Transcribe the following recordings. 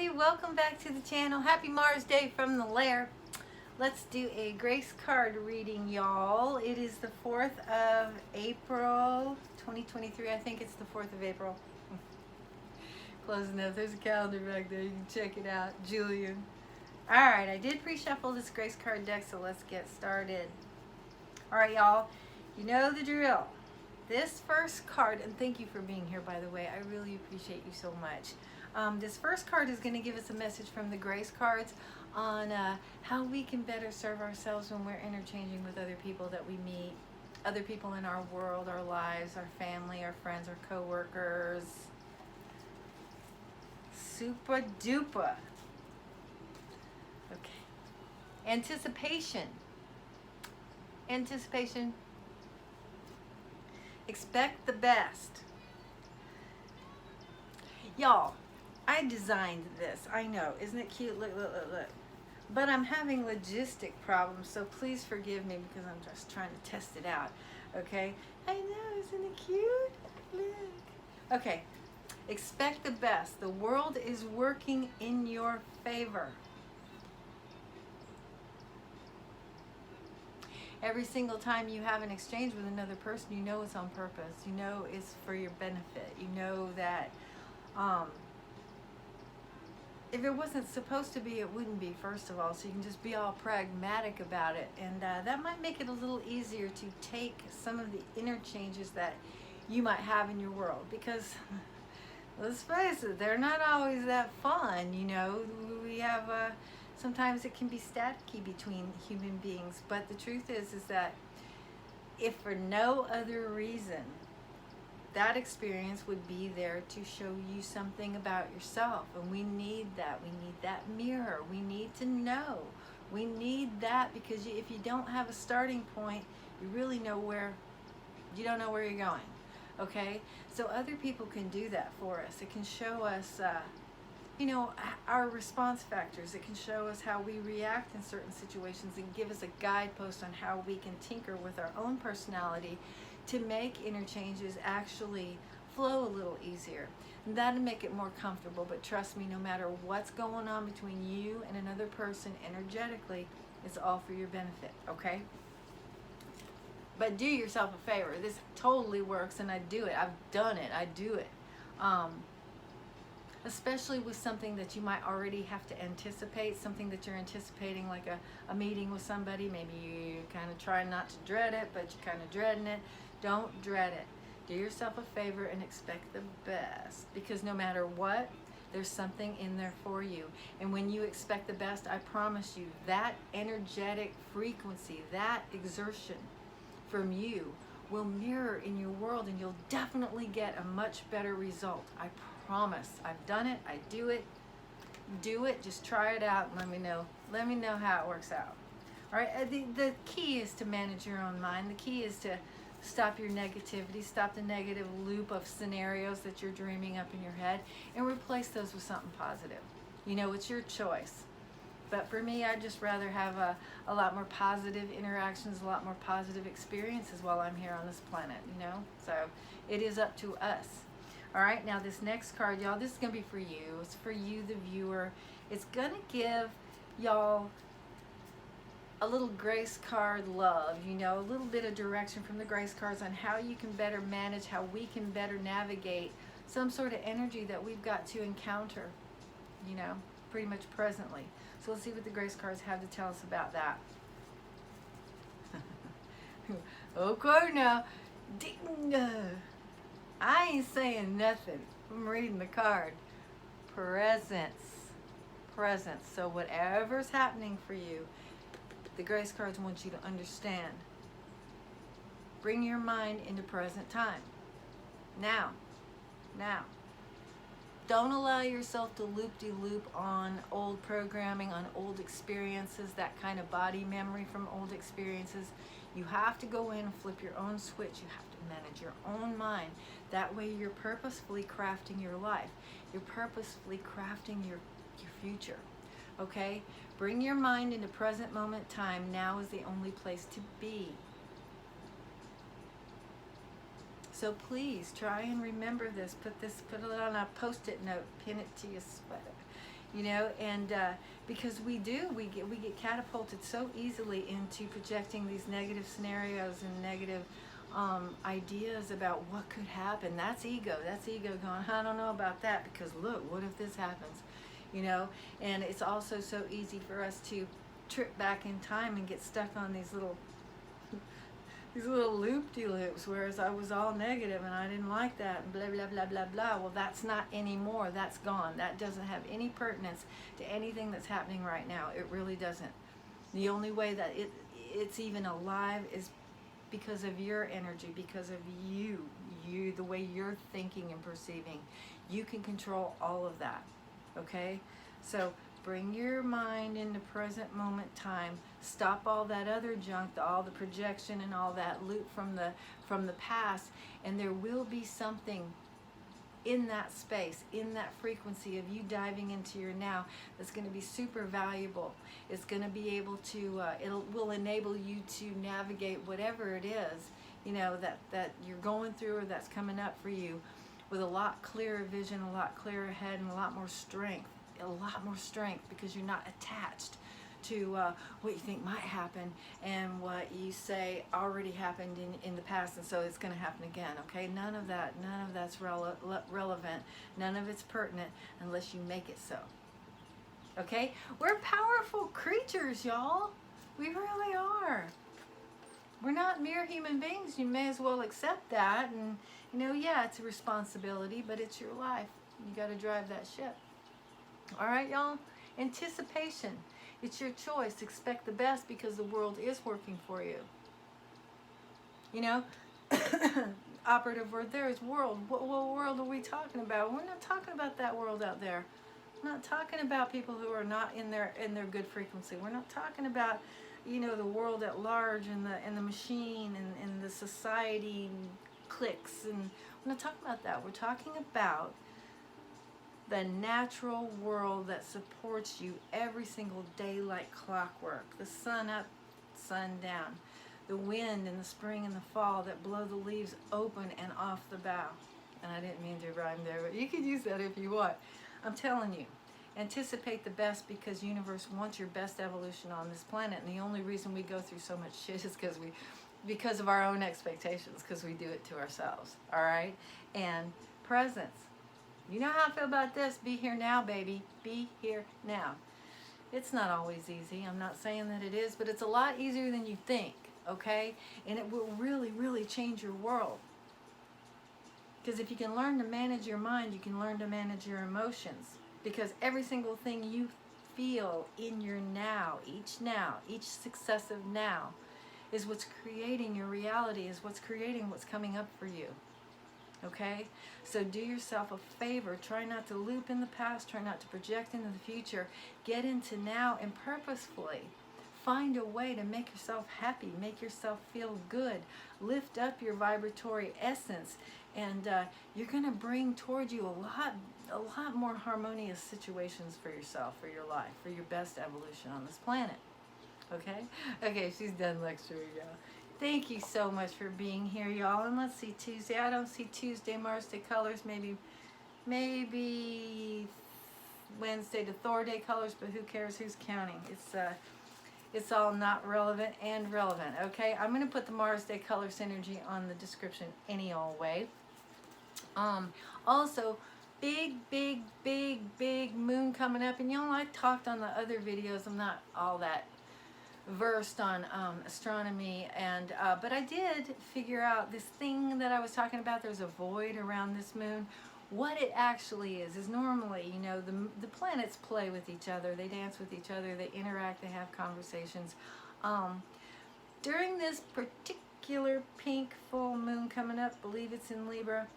everybody, welcome back to the channel. Happy Mars Day from the Lair. Let's do a grace card reading, y'all. It is the 4th of April 2023. I think it's the 4th of April. Close enough. There's a calendar back there, you can check it out. Julian. Alright, I did pre-shuffle this grace card deck, so let's get started. Alright, y'all, you know the drill. This first card, and thank you for being here, by the way, I really appreciate you so much. This first card is going to give us a message from the grace cards on how we can better serve ourselves when we're interchanging with other people that we meet, other people in our world, our lives, our family, our friends, our co-workers. Super duper. Okay. Anticipation. Anticipation. Expect the best. Y'all, I designed this. I know. Isn't it cute? Look, look, look, look. But I'm having logistic problems, so please forgive me because I'm just trying to test it out. Okay? I know. Isn't it cute? Look. Okay. Expect the best. The world is working in your favor. Every single time you have an exchange with another person, you know it's on purpose. You know it's for your benefit. You know that if it wasn't supposed to be, it wouldn't be, first of all. So you can just be all pragmatic about it. And that might make it a little easier to take some of the interchanges that you might have in your world. Because, let's face it, they're not always that fun, you know. We have... sometimes it can be staticky between human beings, but the truth is that if for no other reason, that experience would be there to show you something about yourself. And we need that. We need that mirror. We need to know. We need that because if you don't have a starting point, you really know where, you don't know where you're going. Okay? So other people can do that for us. It can show us you know, our response factors. It can show us how we react in certain situations and give us a guidepost on how we can tinker with our own personality to make interchanges actually flow a little easier. And that'll make it more comfortable, but trust me, no matter what's going on between you and another person energetically, it's all for your benefit, okay? But do yourself a favor. This totally works, and I do it. I've done it. I do it. Especially with something that you might already have to anticipate, something that you're anticipating, like a meeting with somebody. Maybe you kind of try not to dread it, but you're kind of dreading it. Don't dread it. Do yourself a favor and expect the best, because no matter what, there's something in there for you. And when you expect the best, I promise you, that energetic frequency, that exertion from you will mirror in your world, and you'll definitely get a much better result. I promise. I've done it. I do it. Do it. Just try it out and let me know. Let me know how it works out. All right. The key is to manage your own mind. The key is to stop your negativity, stop the negative loop of scenarios that you're dreaming up in your head, and replace those with something positive. You know, it's your choice. But for me, I'd just rather have a lot more positive interactions, a lot more positive experiences while I'm here on this planet, you know? So it is up to us. All right, now this next card, y'all, this is going to be for you. It's for you, the viewer. It's going to give y'all a little grace card love, you know, a little bit of direction from the grace cards on how you can better manage, how we can better navigate some sort of energy that we've got to encounter, you know, pretty much presently. So let's see what the grace cards have to tell us about that. Okay, now, ding. I ain't saying nothing. I'm reading the card. Presence. Presence. So whatever's happening for you, the grace cards want you to understand. Bring your mind into present time. Now. Now. Don't allow yourself to loop-de-loop on old programming, on old experiences, that kind of body memory from old experiences. You have to go in and flip your own switch. You have to manage your own mind. That way you're purposefully crafting your life. You're purposefully crafting your future. Okay? Bring your mind into present moment time. Now is the only place to be. So please try and remember this. Put it on a post-it note, pin it to your sweater. you know, and because we get catapulted so easily into projecting these negative scenarios and negative ideas about what could happen. That's ego. That's ego going, I don't know about that, because look, what if this happens? You know, and it's also so easy for us to trip back in time and get stuck on these little loop-de-loops, whereas I was all negative and I didn't like that and blah blah blah blah blah. Well, that's not anymore. That's gone. That doesn't have any pertinence to anything that's happening right now. It really doesn't. The only way that it's even alive is because of your energy, because of you, the way you're thinking and perceiving. You can control all of that. Okay? So bring your mind into present moment time. Stop all that other junk, all the projection and all that loop from the past, and there will be something in that space, in that frequency of you diving into your now, that's going to be super valuable. It's going to be able to, will enable you to navigate whatever it is, you know, that you're going through or that's coming up for you with a lot clearer vision, a lot clearer head, and a lot more strength. Because you're not attached to what you think might happen and what you say already happened in the past, and so it's going to happen again. Okay, none of that's relevant. None of it's pertinent unless you make it so. Okay, we're powerful creatures, y'all. We really are. We're not mere human beings. You may as well accept that. And you know, yeah, it's a responsibility, but it's your life. You got to drive that ship. All right, y'all. Anticipation. It's your choice. Expect the best, because the world is working for you. You know, operative word there is world. What world are we talking about? We're not talking about that world out there. We're not talking about people who are not in their good frequency. We're not talking about, you know, the world at large and the machine and the society and cliques. And we're not talking about that. We're talking about the natural world that supports you every single day like clockwork. The sun up, sun down. The wind in the spring and the fall that blow the leaves open and off the bough. And I didn't mean to rhyme there, but you can use that if you want. I'm telling you, anticipate the best, because universe wants your best evolution on this planet. And the only reason we go through so much shit is because of our own expectations, because we do it to ourselves. All right? And presence. You know how I feel about this? Be here now, baby. Be here now. It's not always easy. I'm not saying that it is, but it's a lot easier than you think, okay? And it will really, really change your world. Because if you can learn to manage your mind, you can learn to manage your emotions. Because every single thing you feel in your now, each successive now, is what's creating your reality, is what's creating what's coming up for you. Okay? So do yourself a favor. Try not to loop in the past. Try not to project into the future. Get into now and purposefully find a way to make yourself happy. Make yourself feel good. Lift up your vibratory essence. And you're going to bring toward you a lot more harmonious situations for yourself, for your life, for your best evolution on this planet. Okay? Okay, she's done lecturing, y'all. Thank you so much for being here, y'all. And let's see, Tuesday. I don't see Tuesday, Mars Day colors. Maybe Wednesday to Thor Day colors, but who cares? Who's counting? It's all not relevant and relevant. Okay, I'm gonna put the Mars Day color synergy on the description any old way. Also, big moon coming up, and I talked on the other videos. I'm not all that versed on astronomy, and but I did figure out this thing that I was talking about. There's a void around this moon. What it actually is normally, the planets play with each other, they dance with each other, they interact, they have conversations. During this particular pink full moon coming up, believe it's in Libra,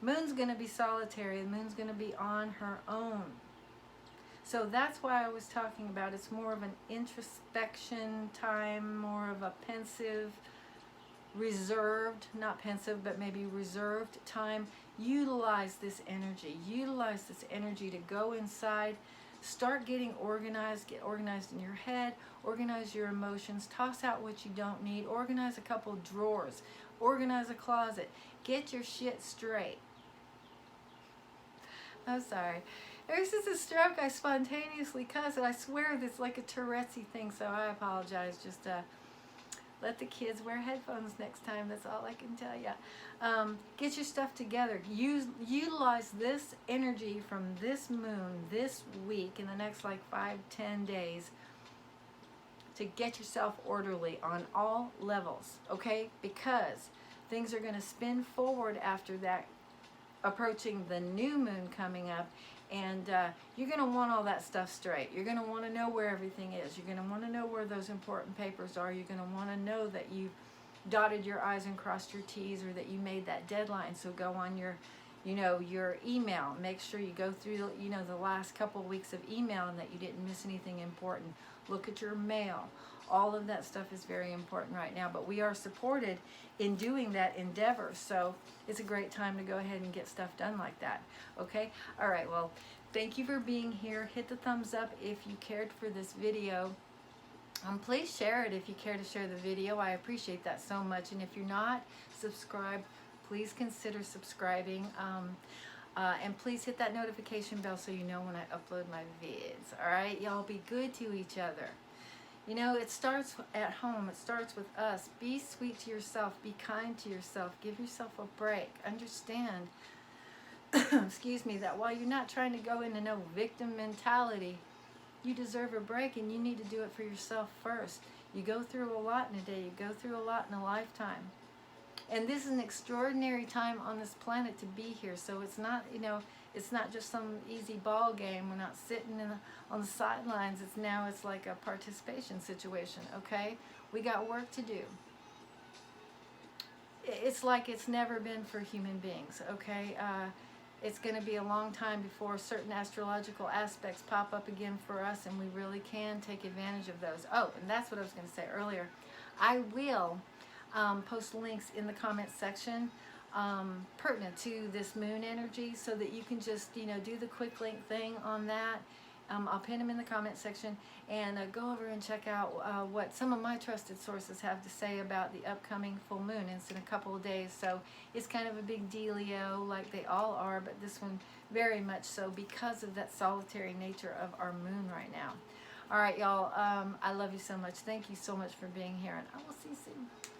moon's going to be solitary, the moon's going to be on her own. So that's why I was talking about it's more of an introspection time, more of a pensive, reserved, not pensive, but maybe reserved time. Utilize this energy to go inside, start getting organized, get organized in your head, organize your emotions, toss out what you don't need, organize a couple drawers, organize a closet, get your shit straight. I'm sorry. Ever since the stroke, I spontaneously cuss, and I swear it's like a Tourette's thing, so I apologize. Just let the kids wear headphones next time. That's all I can tell you. Get your stuff together. Utilize this energy from this moon this week in the next like 5-10 days to get yourself orderly on all levels, okay? Because things are going to spin forward after that, approaching the new moon coming up, and you're going to want all that stuff straight. You're going to want to know where everything is. You're going to want to know where those important papers are. You're going to want to know that you've dotted your I's and crossed your T's, or that you made that deadline. So go on your, your email. Make sure you go through, the last couple of weeks of email and that you didn't miss anything important. Look at your mail. All of that stuff is very important right now, but we are supported in doing that endeavor. So it's a great time to go ahead and get stuff done like that. Okay? All right, well, thank you for being here. Hit the thumbs up if you cared for this video. Please share it if you care to share the video. I appreciate that so much. And if you're not subscribed, please consider subscribing. And please hit that notification bell so you know when I upload my vids. All right? Y'all be good to each other. It starts at home. It starts with us. Be sweet to yourself. Be kind to yourself. Give yourself a break. Understand, excuse me, that while you're not trying to go into no victim mentality, you deserve a break, and you need to do it for yourself first. You go through a lot in a day. You go through a lot in a lifetime. And this is an extraordinary time on this planet to be here. So it's not, it's not just some easy ball game. We're not sitting on the sidelines. It's like a participation situation, okay? We got work to do. It's like it's never been for human beings, okay? It's going to be a long time before certain astrological aspects pop up again for us, and we really can take advantage of those. Oh, and that's what I was going to say earlier. I will post links in the comment section pertinent to this moon energy, so that you can just do the quick link thing on that. I'll pin them in the comment section, and go over and check out what some of my trusted sources have to say about the upcoming full moon. It's in a couple of days, so it's kind of a big dealio, like they all are, but this one very much so, because of that solitary nature of our moon right now. All right, y'all, I love you so much. Thank you so much for being here, and I will see you soon.